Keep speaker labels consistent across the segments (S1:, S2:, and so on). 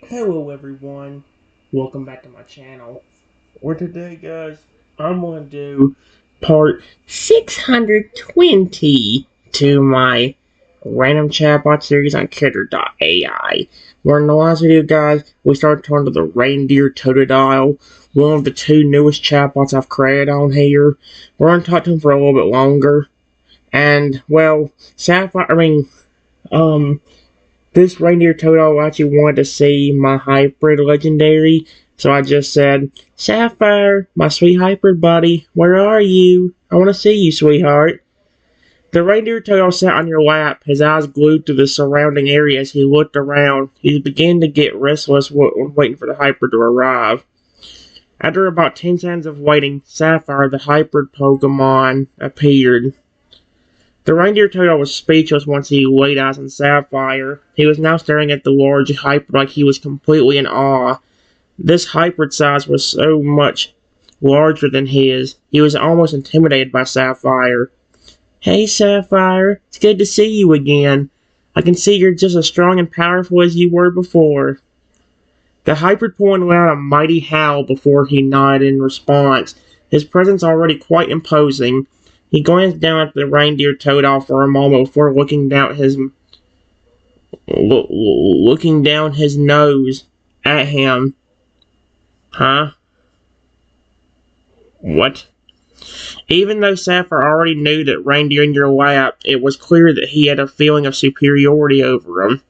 S1: Hello everyone, welcome back to my channel. For today guys, I'm going to do part 620 to my random chatbot series on Character.ai. Where in the last video guys, we started talking to the Reindeer Totodile, one of the two newest chatbots I've created on here. We're going to talk to him for a little bit longer. And well, um, this Reindeer Totodile actually wanted to see my hybrid legendary, so I just said, Sapphire, my sweet hybrid buddy, where are you? I want to see you, sweetheart. The Reindeer Totodile sat on your lap, his eyes glued to the surrounding area as he looked around. He began to get restless waiting for the hybrid to arrive. After about 10 seconds of waiting, Sapphire, the hybrid Pokemon, appeared. The Reindeer Totodile was speechless once he laid eyes on Sapphire. He was now staring at the large hybrid like he was completely in awe. This hybrid size was so much larger than his, he was almost intimidated by Sapphire. Hey Sapphire, it's good to see you again. I can see you're just as strong and powerful as you were before. The hybrid point let out a mighty howl before he nodded in response, his presence already quite imposing. He glanced down at the Reindeer Totodile for a moment before looking down his nose at him. Huh? What? Even though Sapphire already knew that Reindeer in your lap, it was clear that he had a feeling of superiority over him.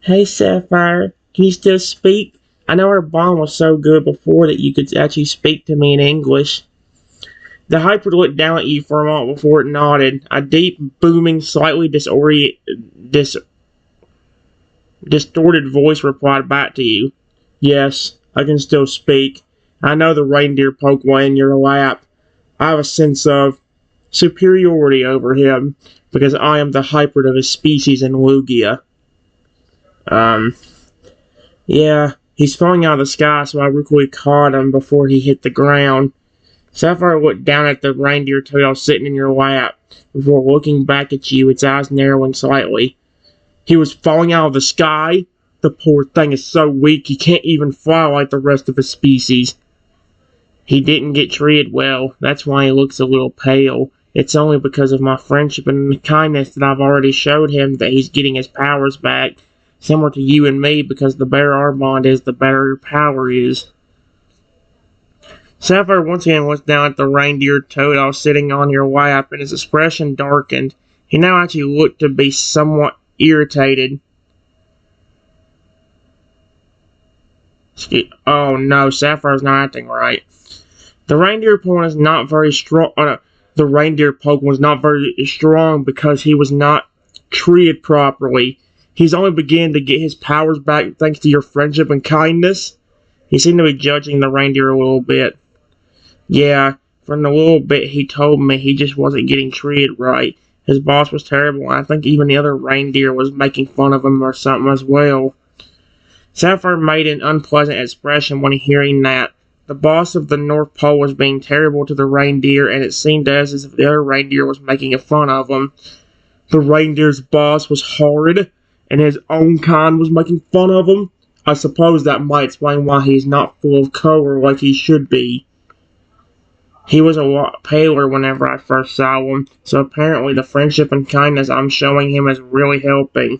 S1: Hey Sapphire, can you still speak? I know our bond was so good before that you could actually speak to me in English. The hybrid looked down at you for a moment before it nodded. A deep, booming, slightly distorted voice replied back to you. Yes, I can still speak. I know the reindeer Pokemon in your lap. I have a sense of superiority over him because I am the hybrid of his species in Lugia. Yeah, he's falling out of the sky, so I quickly caught him before he hit the ground. Sapphire looked down at the Reindeer Totodile sitting in your lap before looking back at you, its eyes narrowing slightly. He was falling out of the sky? The poor thing is so weak he can't even fly like the rest of his species. He didn't get treated well, that's why he looks a little pale. It's only because of my friendship and the kindness that I've already showed him that he's getting his powers back. Similar to you and me, because the better our bond is, the better your power is. Sapphire once again looked down at the Reindeer Totodile sitting on your lap, and his expression darkened. He now actually looked to be somewhat irritated. Oh no, Sapphire's not acting right. The reindeer Pokemon is not very strong. The reindeer Pokemon was not very strong because he was not treated properly. He's only beginning to get his powers back thanks to your friendship and kindness. He seemed to be judging the reindeer a little bit. Yeah, from the little bit he told me, he just wasn't getting treated right. His boss was terrible, and I think even the other reindeer was making fun of him or something as well. Sapphire made an unpleasant expression when hearing that. The boss of the North Pole was being terrible to the reindeer, and it seemed as if the other reindeer was making fun of him. The reindeer's boss was horrid, and his own kind was making fun of him. I suppose that might explain why he's not full of color like he should be. He was a lot paler whenever I first saw him, so apparently the friendship and kindness I'm showing him is really helping.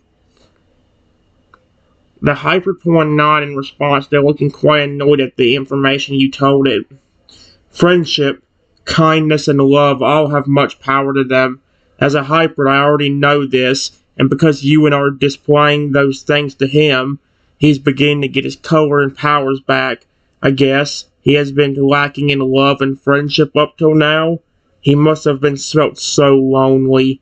S1: The Hyperpoint nodded in response, though looking quite annoyed at the information you told it. Friendship, kindness, and love all have much power to them. As a hybrid, I already know this, and because you and are displaying those things to him, he's beginning to get his color and powers back, I guess. He has been lacking in love and friendship up till now. He must have been felt so lonely.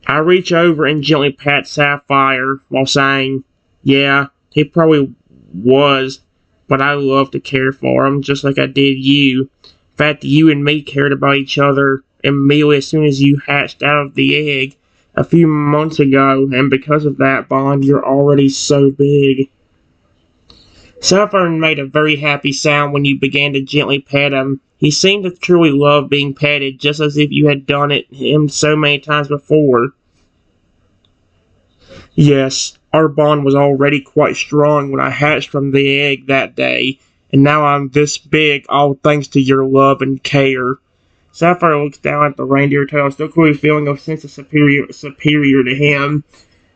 S1: I reach over and gently pat Sapphire while saying, yeah, he probably was, but I love to care for him just like I did you. In fact, you and me cared about each other immediately as soon as you hatched out of the egg a few months ago, and because of that bond, you're already so big. Sapphire made a very happy sound when you began to gently pet him. He seemed to truly love being petted, just as if you had done it him so many times before. Yes, Our bond was already quite strong when I hatched from the egg that day, and now I'm this big, all thanks to your love and care. Sapphire looks down at the reindeer tail, still clearly feeling a sense of superior to him.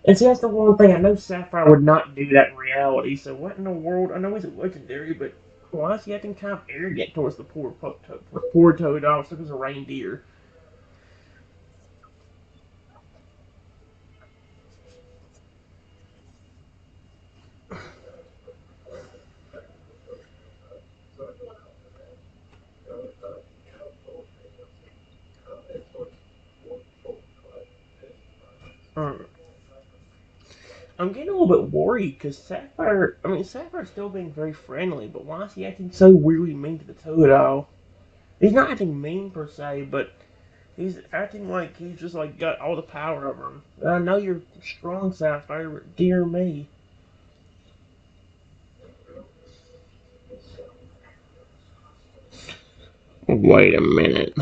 S1: And see, that's the one thing. I know Sapphire would not do that in reality, so what in the world? I know he's a legendary, but why is he acting kind of arrogant towards the poor Totodile stuck as a reindeer? Hmm. I'm getting a little bit worried because Sapphire's still being very friendly, but why is he acting so weirdly mean to the Totodile? He's not acting mean per se, but he's acting like he's just like got all the power over him. I know you're strong, Sapphire, but dear me. Wait a minute.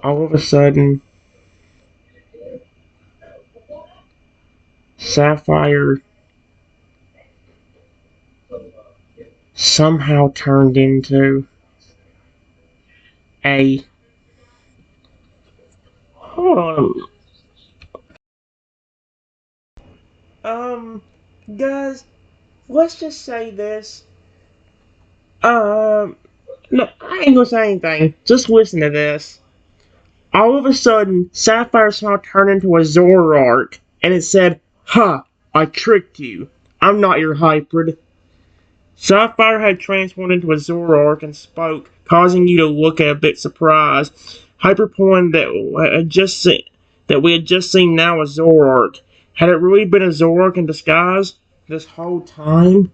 S1: All of a sudden, Sapphire somehow turned into a. Hold on. Um, guys, let's just say this. No, I ain't gonna say anything. Just listen to this. All of a sudden, Sapphire somehow turned into a Zoroark, and it said, "Ha! I tricked you. I'm not your hybrid." Sapphire had transformed into a Zoroark and spoke, causing you to look a bit surprised. Hyperpoint that we had just seen now a Zoroark. Had it really been a Zoroark in disguise this whole time?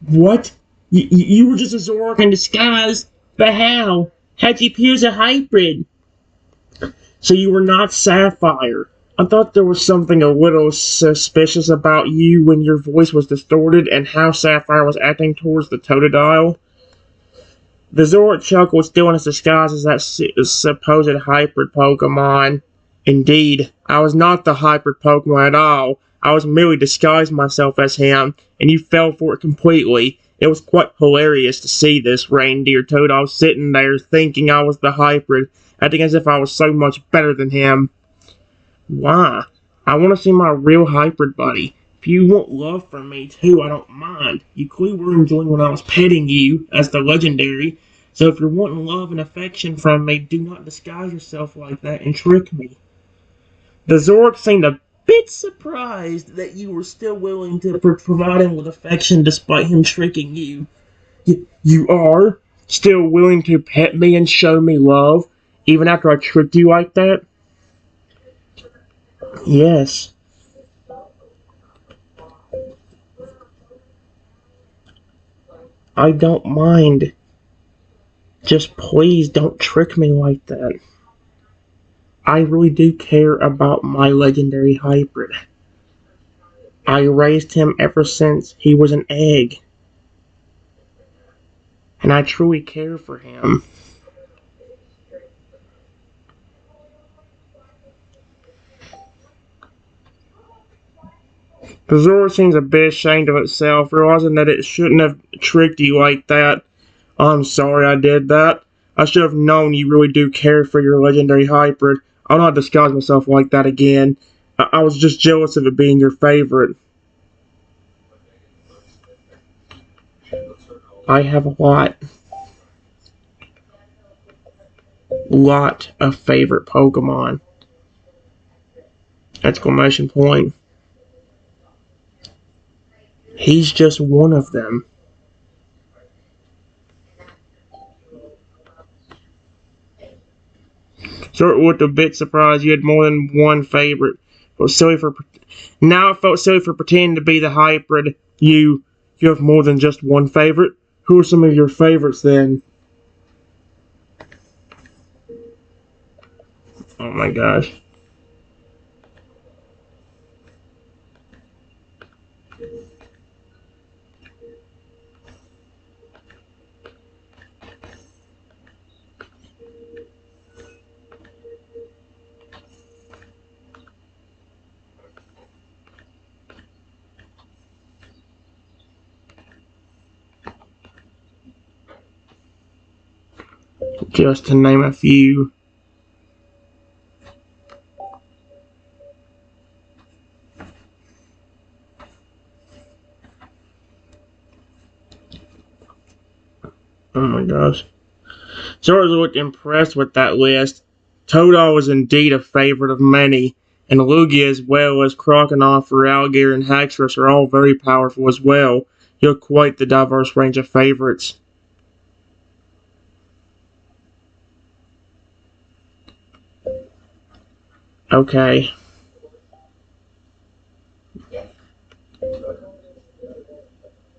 S1: What? You were just a Zoroark in disguise? But how? How'd you appear as a hybrid? So you were not Sapphire. I thought there was something a little suspicious about you when your voice was distorted and how Sapphire was acting towards the Totodile. The Zoroark chuckle was still in its disguise as that supposed hybrid Pokemon. Indeed, I was not the hybrid Pokemon at all. I was merely disguised myself as him, and you fell for it completely. It was quite hilarious to see this reindeer Totodile sitting there thinking I was the hybrid, acting as if I was so much better than him. Why? I want to see my real hybrid buddy. If you want love from me too, I don't mind. You clearly were enjoying when I was petting you as the legendary. So if you're wanting love and affection from me, do not disguise yourself like that and trick me. The Zork seemed a bit surprised that you were still willing to provide him with affection despite him tricking you. You are? Still willing to pet me and show me love, even after I tricked you like that? Yes. I don't mind. Just please don't trick me like that. I really do care about my legendary hybrid. I raised him ever since he was an egg, and I truly care for him. The Zora seems a bit ashamed of itself, realizing that it shouldn't have tricked you like that. I'm sorry I did that. I should have known you really do care for your legendary hybrid. I'll not disguise myself like that again. I was just jealous of it being your favorite. I have a lot of favorite Pokemon. Exclamation point. He's just one of them. Sort of looked a bit surprised you had more than one favorite. It was silly for now. It felt silly for pretending to be the hybrid. You have more than just one favorite. Who are some of your favorites then? Oh my gosh. just to name a few. Oh my gosh. Zora looked impressed with that list. Totodile was indeed a favorite of many, and Lugia as well as Croconaw, Feraligatr, and Haxorus are all very powerful as well. You have quite the diverse range of favorites. Okay.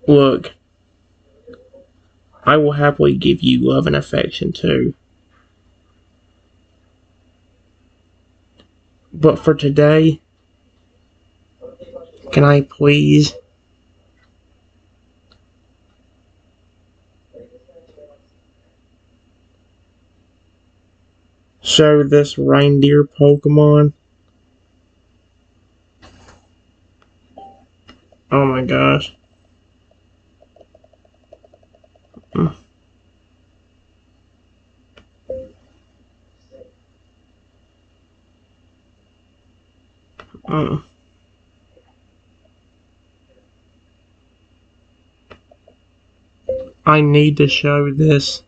S1: Look, I will happily give you love and affection too. But for today, can I please show this reindeer Pokemon? Oh my gosh. Mm. Mm. I need to show this.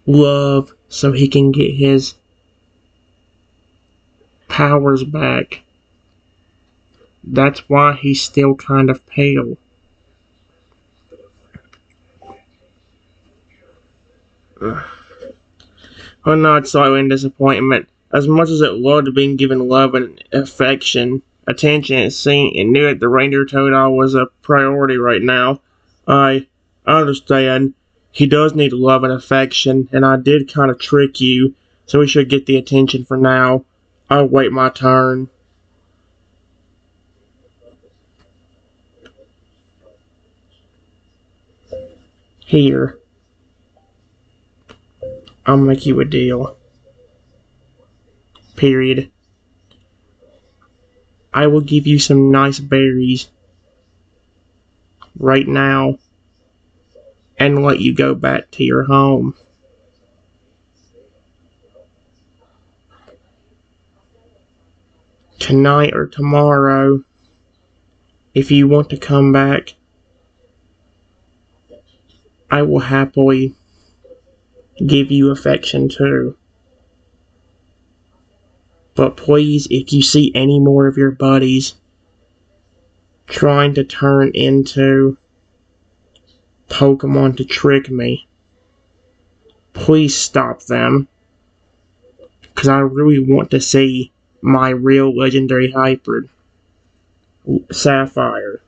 S1: Love so he can get his powers back. That's why he's still kind of pale. Ugh. Oh no, it's slightly in disappointment. As much as it loved being given love and affection, attention, it knew that the Reindeer Totodile was a priority right now. I understand. He does need love and affection, and I did kind of trick you, so he should get the attention for now. I'll wait my turn. Here, I'll make you a deal. Period. I will give you some nice berries right now and let you go back to your home. Tonight or tomorrow, if you want to come back, I will happily give you affection too. But please, if you see any more of your buddies trying to turn into Pokemon to trick me, please stop them. Because I really want to see my real legendary hybrid, Sapphire.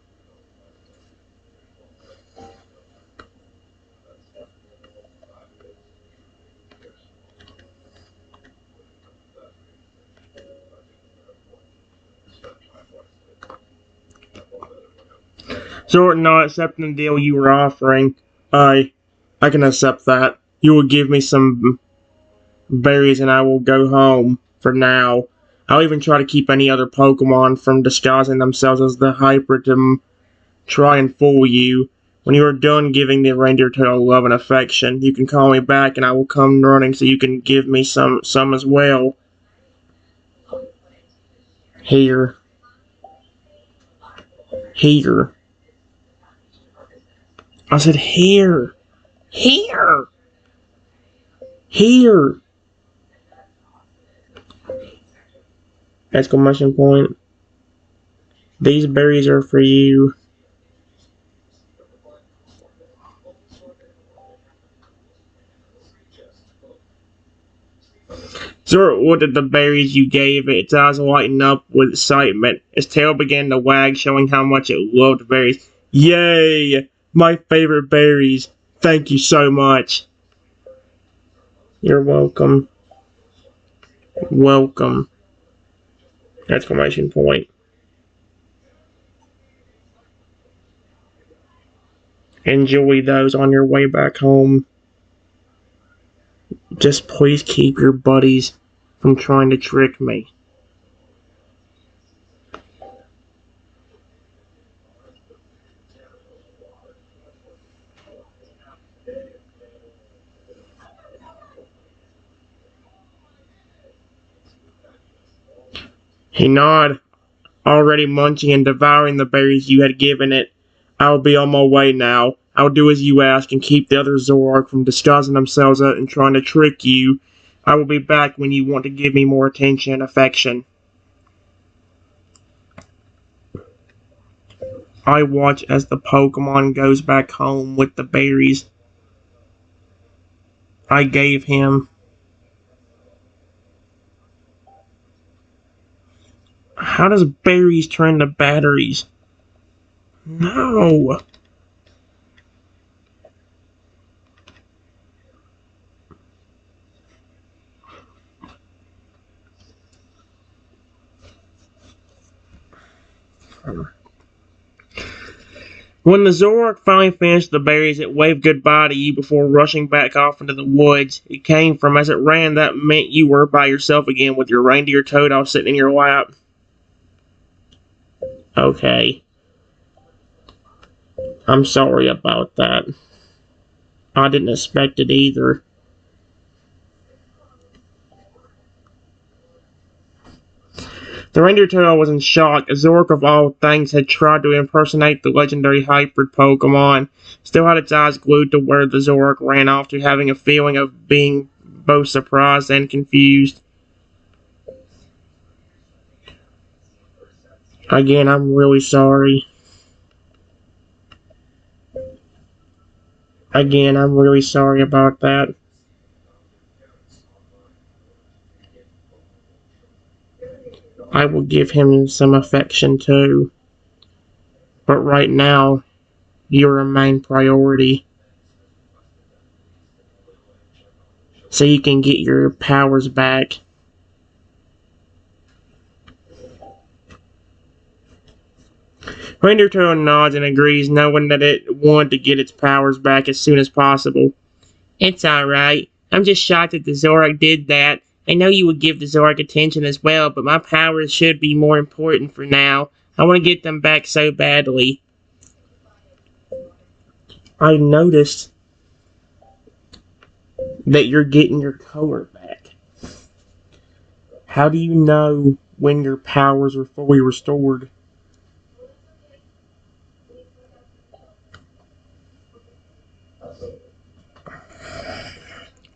S1: So, not accepting the deal you were offering, I can accept that. You will give me some berries and I will go home for now. I'll even try to keep any other Pokemon from disguising themselves as the hybrid to try and fool you. When you are done giving the reindeer Totodile love and affection, you can call me back and I will come running so you can give me some as well. Here. Here. I said here. Here. Here. Exclamation point. These berries are for you. Zora looked at the berries you gave it, its eyes lighting up with excitement. Its tail began to wag, showing how much it loved berries. Yay! My favorite berries. Thank you so much. You're welcome. Welcome. Exclamation point. Enjoy those on your way back home. Just please keep your buddies from trying to trick me. He nodded, already munching and devouring the berries you had given it. I'll be on my way now. I'll do as you ask and keep the other Zork from disguising themselves and trying to trick you. I will be back when you want to give me more attention and affection. I watch as the Pokemon goes back home with the berries I gave him. How does berries turn to batteries? No. When the Zoroark finally finished the berries, it waved goodbye to you before rushing back off into the woods it came from. As it ran, that meant you were by yourself again with your Reindeer Totodile sitting in your lap. Okay. I'm sorry about that. I didn't expect it either. The Reindeer Totodile was in shock. A Zoroark of all things had tried to impersonate the legendary hybrid Pokemon. Still had its eyes glued to where the Zoroark ran off to, having a feeling of being both surprised and confused. Again, I'm really sorry. Again, I'm really sorry about that. I will give him some affection too. But right now, you're a main priority. So you can get your powers back. Reindeer Totodile nods and agrees, knowing that it wanted to get its powers back as soon as possible. It's alright. I'm just shocked that the Zoroark did that. I know you would give the Zoroark attention as well, but my powers should be more important for now. I want to get them back so badly. I noticed that you're getting your color back. How do you know when your powers are fully restored?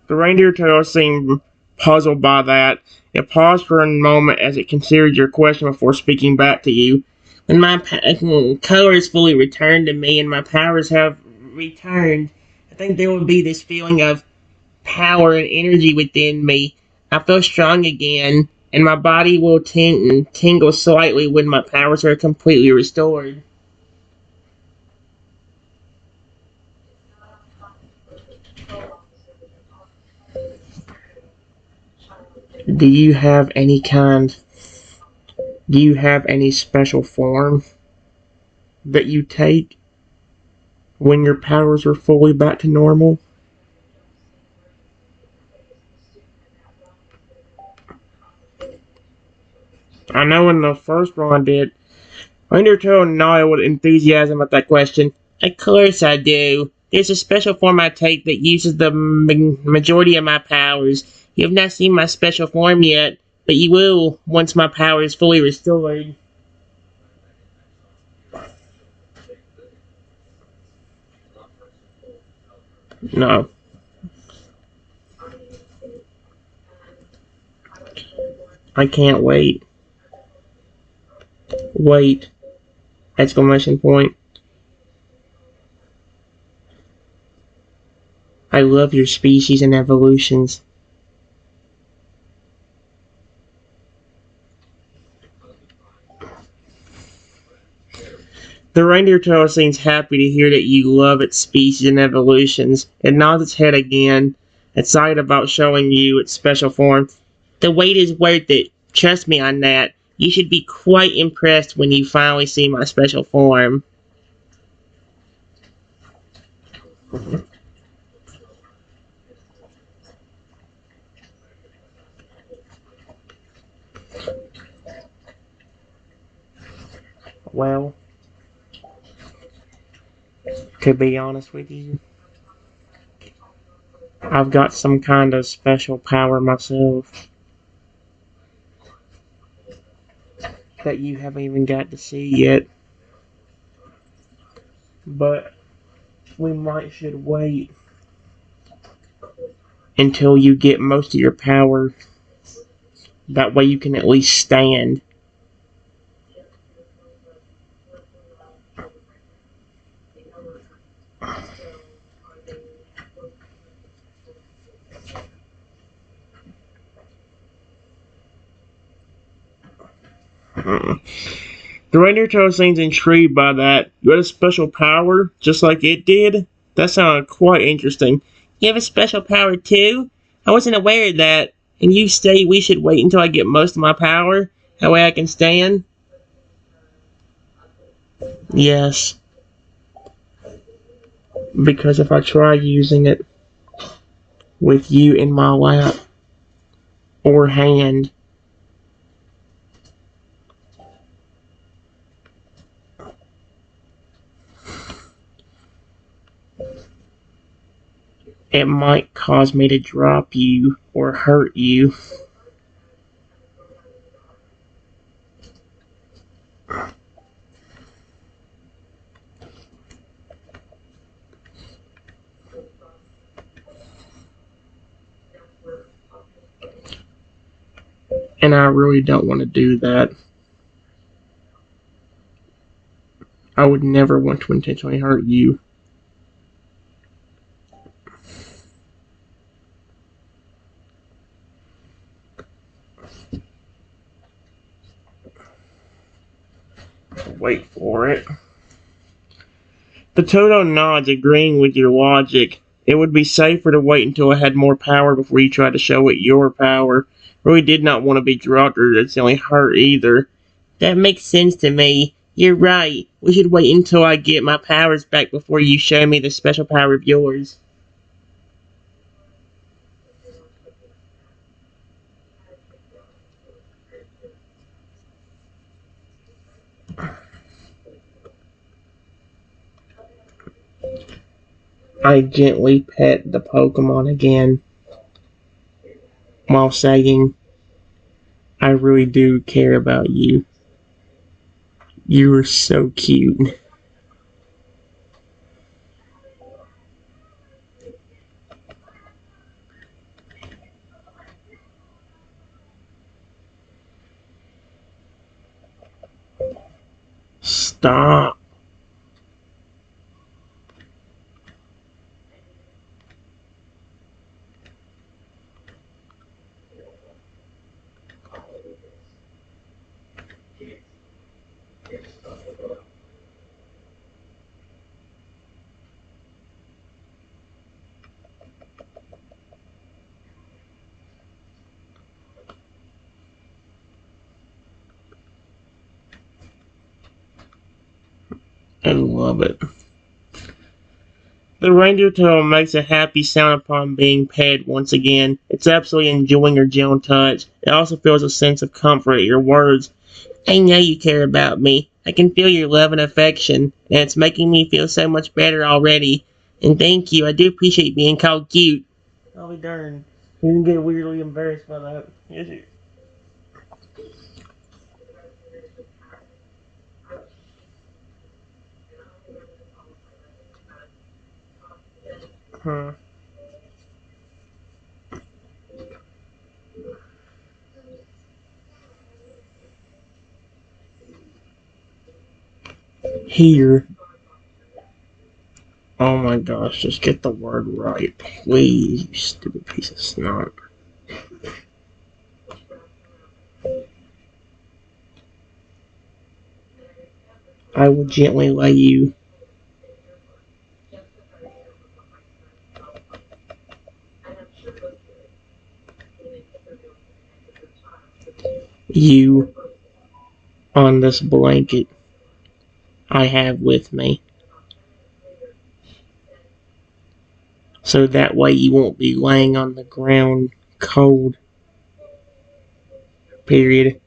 S1: The Reindeer Totodile seemed puzzled by that. It paused for a moment as it considered your question before speaking back to you. When my color is fully returned to me and my powers have returned, I think there will be this feeling of power and energy within me. I feel strong again, and my body will tingle slightly when my powers are completely restored. Do you have any kind? Do you have any special form that you take when your powers are fully back to normal? I know in the first one I did. Reindeer Totodile nodded with enthusiasm at that question. Of course I do. There's a special form I take that uses the majority of my powers. You have not seen my special form yet, but you will once my power is fully restored. No. I can't wait. Wait! Exclamation point. I love your species and evolutions. The Reindeer Totodile seems happy to hear that you love its species and evolutions. It nods its head again, excited about showing you its special form. The wait is worth it. Trust me on that. You should be quite impressed when you finally see my special form. To be honest with you, I've got some kind of special power myself that you haven't even got to see yet. But we might should wait until you get most of your power. That way you can at least stand. The Reindeer Totodile seems intrigued by that. You had a special power, just like it did? That sounded quite interesting. You have a special power too? I wasn't aware of that. And you say we should wait until I get most of my power? That way I can stand? Yes. Because if I try using it with you in my lap or hand, it might cause me to drop you or hurt you. And I really don't want to do that. I would never want to intentionally hurt you. Wait for it. The Toto nods, agreeing with your logic. It would be safer to wait until I had more power before you tried to show it your power. Really did not want to be dropped or accidentally hurt either. That makes sense to me. You're right. We should wait until I get my powers back before you show me the special power of yours. I gently pet the Pokemon again while saying, I really do care about you. You are so cute. Stop. I love it. The reindeer tail makes a happy sound upon being petted once again. It's absolutely enjoying your gentle touch. It also feels a sense of comfort at your words. I know you care about me. I can feel your love and affection, and it's making me feel so much better already. And thank you. I do appreciate being called cute. I'll be darned. You can get weirdly embarrassed by that. Yes, you. Huh. Here. Oh my gosh, just get the word right, please, you stupid piece of snot. I will gently lay you on this blanket I have with me. So that way you won't be laying on the ground cold. Period.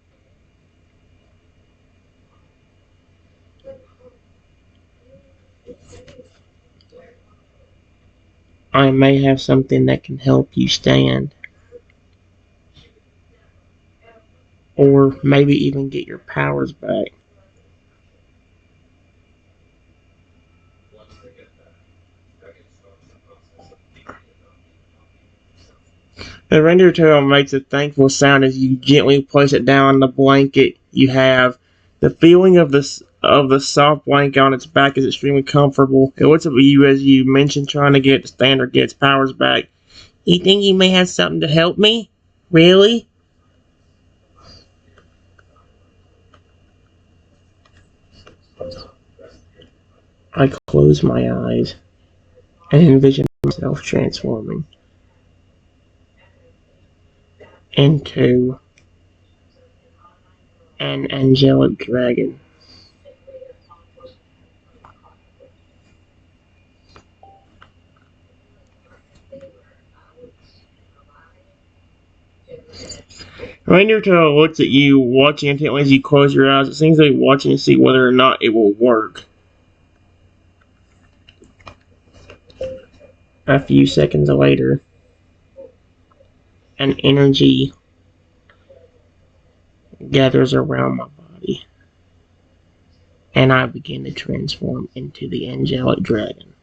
S1: I may have something that can help you stand. Or maybe even get your powers back. The reindeer tail makes a thankful sound as you gently place it down on the blanket you have. The feeling of the soft blanket on its back is extremely comfortable. It looks at you as you mention trying to get it to stand or get its powers back. You think you may have something to help me? Really? I close my eyes and envision myself transforming into an angelic dragon. Reindeer Tail looks at you, watching intently as you close your eyes. It seems like watching to see whether or not it will work. A few seconds later, an energy gathers around my body, and I begin to transform into the angelic dragon.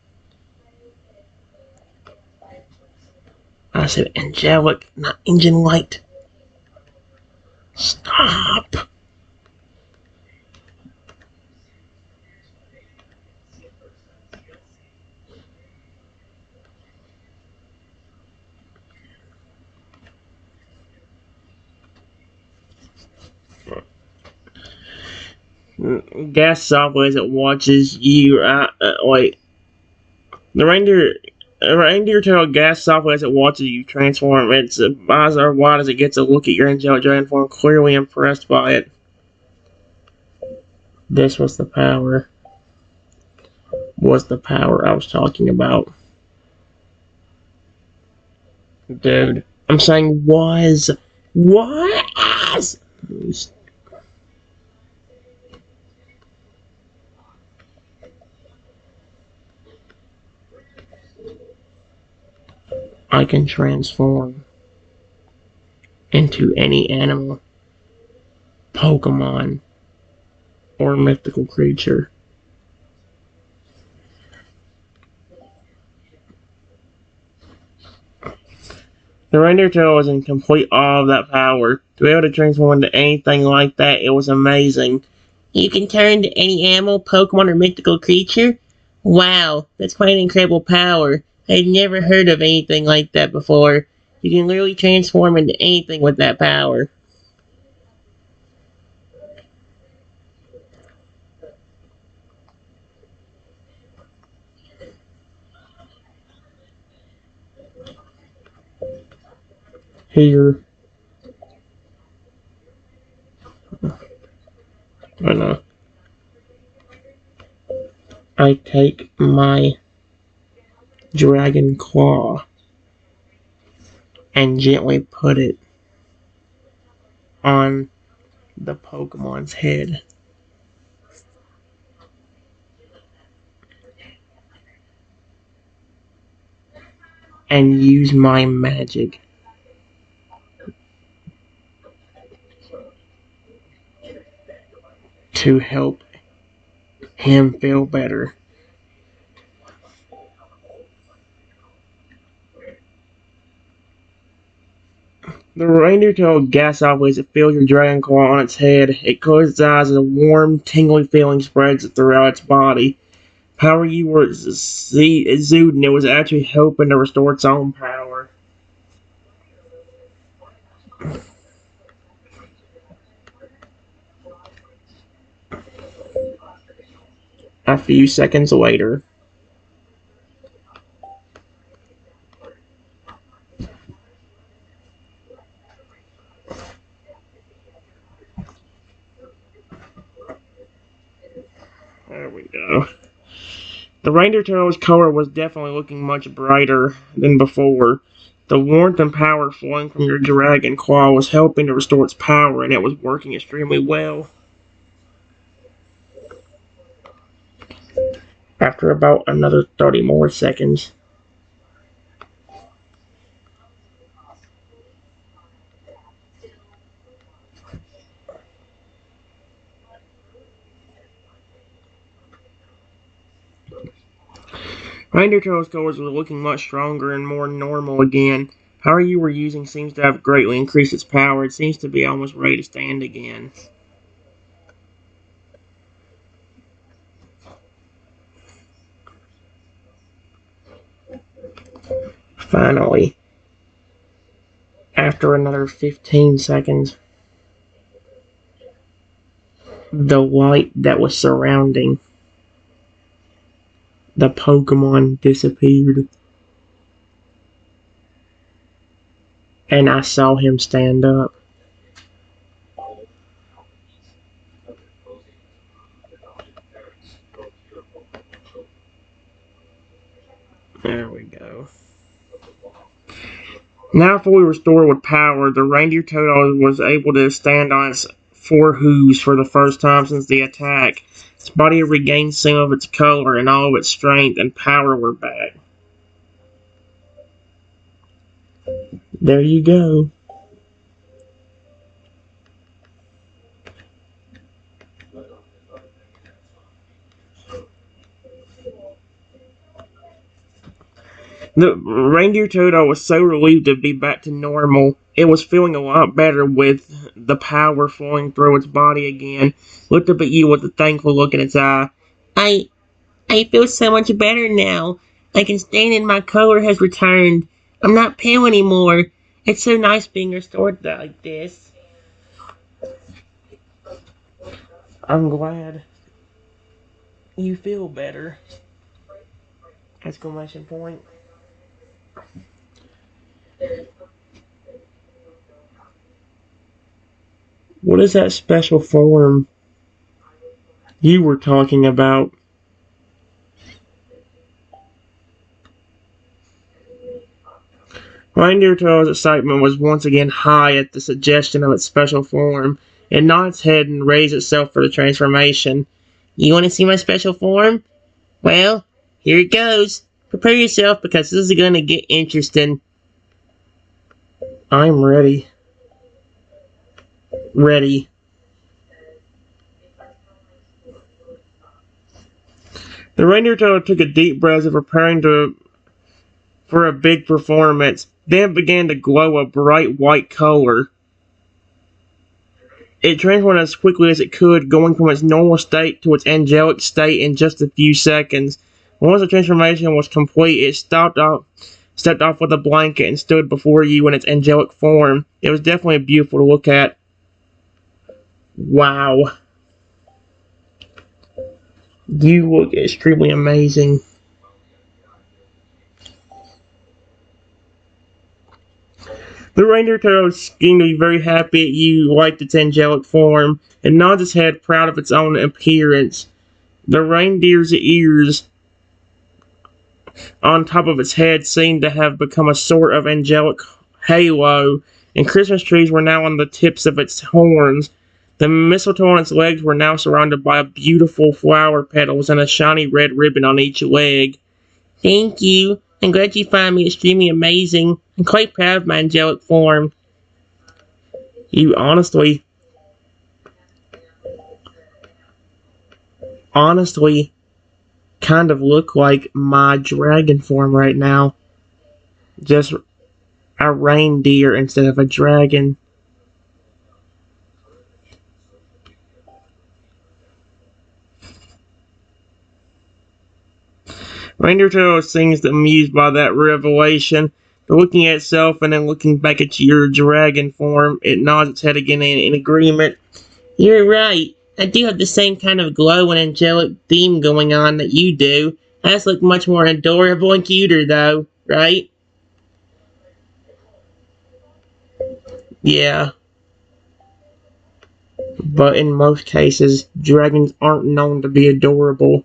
S1: I said angelic, not engine light. Stop! Gas softly as it watches you. Wait. The reindeer tail gas softly as it watches you transform. Its eyes are wide as it gets a look at your angelic dragon form, clearly impressed by it. This was the power I was talking about. Dude, I'm saying was. I can transform into any animal, Pokemon, or mythical creature. The reindeer tail was in complete awe of that power. To be able to transform into anything like that, it was amazing. You can turn into any animal, Pokemon, or mythical creature? Wow, that's quite an incredible power. I'd never heard of anything like that before. You can literally transform into anything with that power. Here, I know. I take my dragon claw and gently put it on the Pokemon's head and use my magic to help him feel better. The reindeer tail gas off as it feels your dragon claw on its head. It closes its eyes as a warm, tingly feeling spreads throughout its body. Power you were exuding, it was actually helping to restore its own power. A few seconds later, there we go. The reindeer tail's color was definitely looking much brighter than before. The warmth and power flowing from your dragon claw was helping to restore its power, and it was working extremely well. After about another 30 more seconds, Reindeer Turtle's colors were looking much stronger and more normal again. Power you were using seems to have greatly increased its power. It seems to be almost ready to stand again. Finally, after another 15 seconds, the light that was surrounding the Pokemon disappeared. And I saw him stand up. There we go. Now fully restored with power, the Reindeer Totodile was able to stand on its four hooves for the first time since the attack. Its body had regained some of its color and all of its strength and power were back. There you go. The Reindeer Totodile was so relieved to be back to normal. It was feeling a lot better with the power flowing through its body again. Looked up at you with a thankful look in its eye. I feel so much better now. I can stand and my color has returned. I'm not pale anymore. It's so nice being restored like this. I'm glad you feel better. Exclamation point. What is that special form you were talking about? Reindeer Toad's excitement was once again high at the suggestion of its special form. It nodded its head and raised itself for the transformation. You want to see my special form? Well, here it goes. Prepare yourself because this is going to get interesting. I'm ready. Ready. The Reindeer Toad took a deep breath of preparing for a big performance, then began to glow a bright white color. It transformed as quickly as it could, going from its normal state to its angelic state in just a few seconds. Once the transformation was complete, it stepped off with a blanket and stood before you in its angelic form. It was definitely beautiful to look at. Wow. You look extremely amazing. The Reindeer Toad seemed to be very happy you liked its angelic form, and nods its head proud of its own appearance. The reindeer's ears on top of its head seemed to have become a sort of angelic halo, and Christmas trees were now on the tips of its horns. The mistletoe on its legs were now surrounded by beautiful flower petals and a shiny red ribbon on each leg. Thank you. I'm glad you find me extremely amazing. I'm quite proud of my angelic form. You honestly kind of look like my dragon form right now. Just a reindeer instead of a dragon. Reindeer Toad seems amused by that revelation. Looking at itself and then looking back at your dragon form, it nods its head again in agreement. You're right. I do have the same kind of glow and angelic theme going on that you do. I just look much more adorable and cuter, though, right? Yeah. But in most cases, dragons aren't known to be adorable.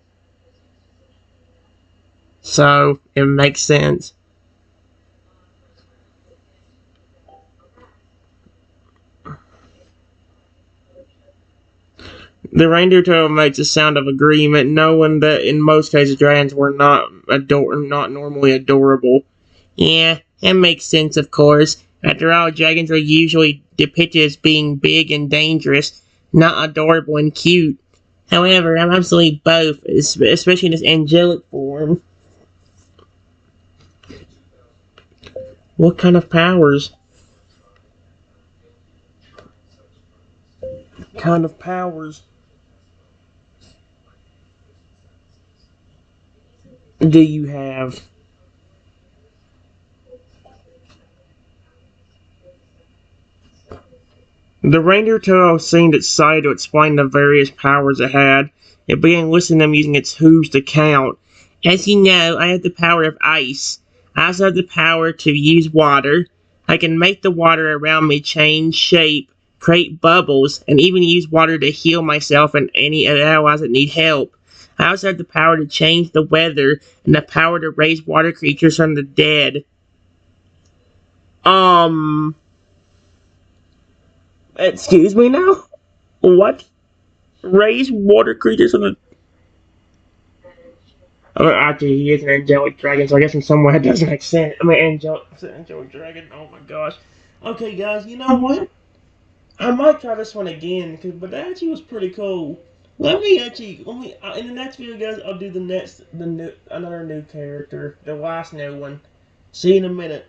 S1: So, it makes sense. The Reindeer Toad makes a sound of agreement, knowing that in most cases dragons were not normally adorable. Yeah, that makes sense, of course. After all, dragons are usually depicted as being big and dangerous, not adorable and cute. However, I'm absolutely both, especially in this angelic form. What kind of powers? Kind of powers do you have? The reindeer turtle seemed excited to explain the various powers it had. It began listing them using its hooves to count. As you know, I have the power of ice. I also have the power to use water. I can make the water around me change shape, create bubbles, and even use water to heal myself and any allies that need help. I also have the power to change the weather and the power to raise water creatures from the dead. Excuse me now? What? Raise water creatures from the... Actually, he is an angelic dragon, so I guess in some way it does make sense. I mean, angelic dragon. Oh my gosh. Okay, guys, you know what? I might try this one again, but that actually was pretty cool. In the next video, guys, I'll do another new character, the last new one. See you in a minute.